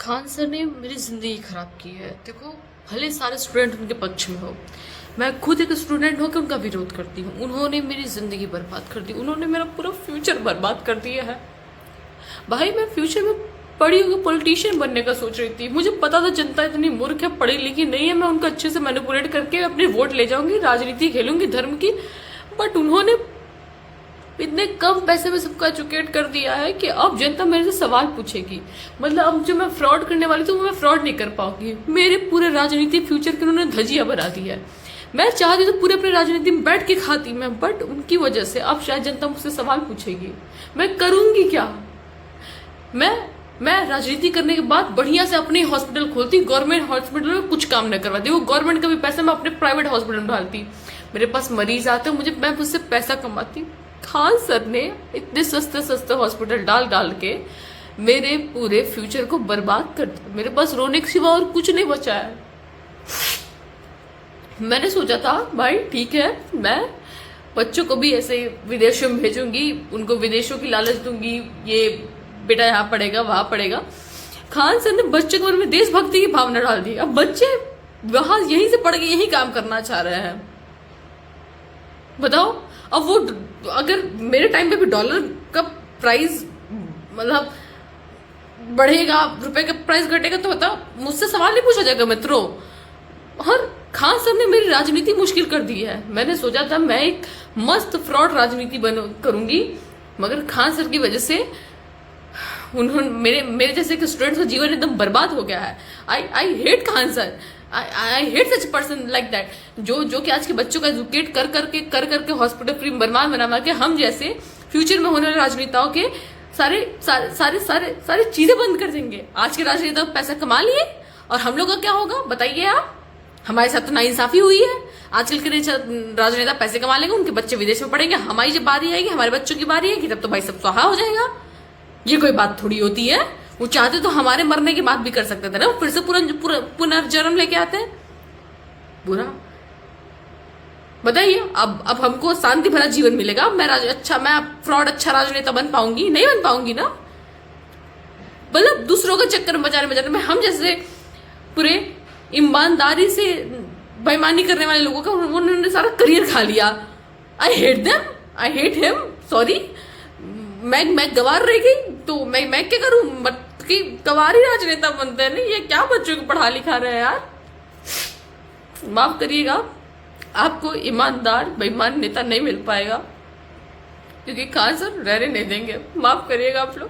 Khan sir ने मेरी ज़िंदगी ख़राब की है। देखो, भले सारे स्टूडेंट उनके पक्ष में हो, मैं खुद एक स्टूडेंट होकर उनका विरोध करती हूँ। उन्होंने मेरी ज़िंदगी बर्बाद कर दी, उन्होंने मेरा पूरा फ्यूचर बर्बाद कर दिया है। भाई, मैं फ्यूचर में पढ़ी हुई पॉलिटिशियन बनने का सोच रही थी। मुझे पता था जनता इतनी मूर्ख है, पढ़ी लिखी नहीं है, मैं उनका अच्छे से मैनिपुलेट करके अपने वोट ले जाऊंगी, राजनीति खेलूंगी धर्म की। बट उन्होंने इतने कम पैसे में सबको एजुकेट कर दिया है कि अब जनता मेरे से सवाल पूछेगी। मतलब अब जो मैं फ्रॉड करने वाली थी वो मैं फ्रॉड नहीं कर पाऊंगी। मेरे पूरे राजनीति फ्यूचर की उन्होंने धजिया बना दी है। मैं चाहती तो पूरे अपने राजनीति में बैठ के खाती मैं, बट उनकी वजह से अब शायद जनता मुझसे सवाल पूछेगी। मैं करूंगी क्या? मैं राजनीति करने के बाद बढ़िया से अपनी हॉस्पिटल खोलती, गवर्नमेंट हॉस्पिटल में कुछ काम न करवाती, वो गवर्नमेंट का भी पैसा मैं अपने प्राइवेट हॉस्पिटल में डालती। मेरे पास मरीज आते, मैं उससे पैसा कमाती। खान सर ने इतने सस्ते हॉस्पिटल डाल के मेरे पूरे फ्यूचर को बर्बाद कर दिया। मेरे पास रोने के सिवा और कुछ नहीं बचा है। मैंने सोचा था भाई ठीक है, मैं बच्चों को भी ऐसे विदेशों में भेजूंगी, उनको विदेशों की लालच दूंगी, ये बेटा यहाँ पढ़ेगा वहां पढ़ेगा। खान सर ने बच्चों के मन में देशभक्ति की भावना डाल दी। अब बच्चे वहां यहीं से पढ़ के यही काम करना चाह रहे हैं। बताओ, अब वो अगर मेरे टाइम पे भी डॉलर का प्राइस मतलब बढ़ेगा, रुपए का प्राइस घटेगा, तो बताओ मुझसे सवाल नहीं पूछा जाएगा मित्रों। और खान सर ने मेरी राजनीति मुश्किल कर दी है। मैंने सोचा था मैं एक मस्त फ्रॉड राजनीति करूंगी, मगर खान सर की वजह से उन्होंने मेरे जैसे कि स्टूडेंट्स का जीवन एकदम बर्बाद हो गया है। I hate Khan sir, I hate such person like that, जो कि आज के बच्चों का एजुकेट कर करके हॉस्पिटल फ्री बर्बाद बना के हम जैसे फ्यूचर में होने वाले राजनेताओं के सारी चीजें बंद कर देंगे। आज के राजनेता पैसा कमा लिए और हम लोग का क्या होगा बताइए आप? हमारे साथ तो नाइंसाफी हुई है। आजकल के राजनेता पैसे कमा लेंगे, उनके बच्चे विदेश में पढ़ेंगे, हमारी जब बारी आएगी, हमारे बच्चों की बारी आएगी, तब तो भाई सब स्वाहा हो जाएगा। ये कोई बात थोड़ी होती है। वो चाहते तो हमारे मरने की बात भी कर सकते थे ना, फिर से पुनर्जन्म लेके आते हैं। बुरा बताइए, अब हमको शांति भरा जीवन मिलेगा? मैं फ्रॉड अच्छा राजनेता बन पाऊंगी? नहीं बन पाऊंगी ना। मतलब दूसरों का चक्कर में बचाने में हम जैसे पूरे ईमानदारी से बेईमानी करने वाले लोगों का उन्होंने सारा करियर खा लिया। I hate them, I hate him, sorry. मैं गवार रह गई तो मैं क्या करूं? कि गवारी राजनेता बनते हैं। नहीं, ये क्या बच्चों को पढ़ा लिखा रहे हैं यार। माफ करिएगा, आपको ईमानदार बेईमान नेता नहीं मिल पाएगा, क्योंकि खान सर रहने नहीं देंगे। माफ करिएगा आप लोग।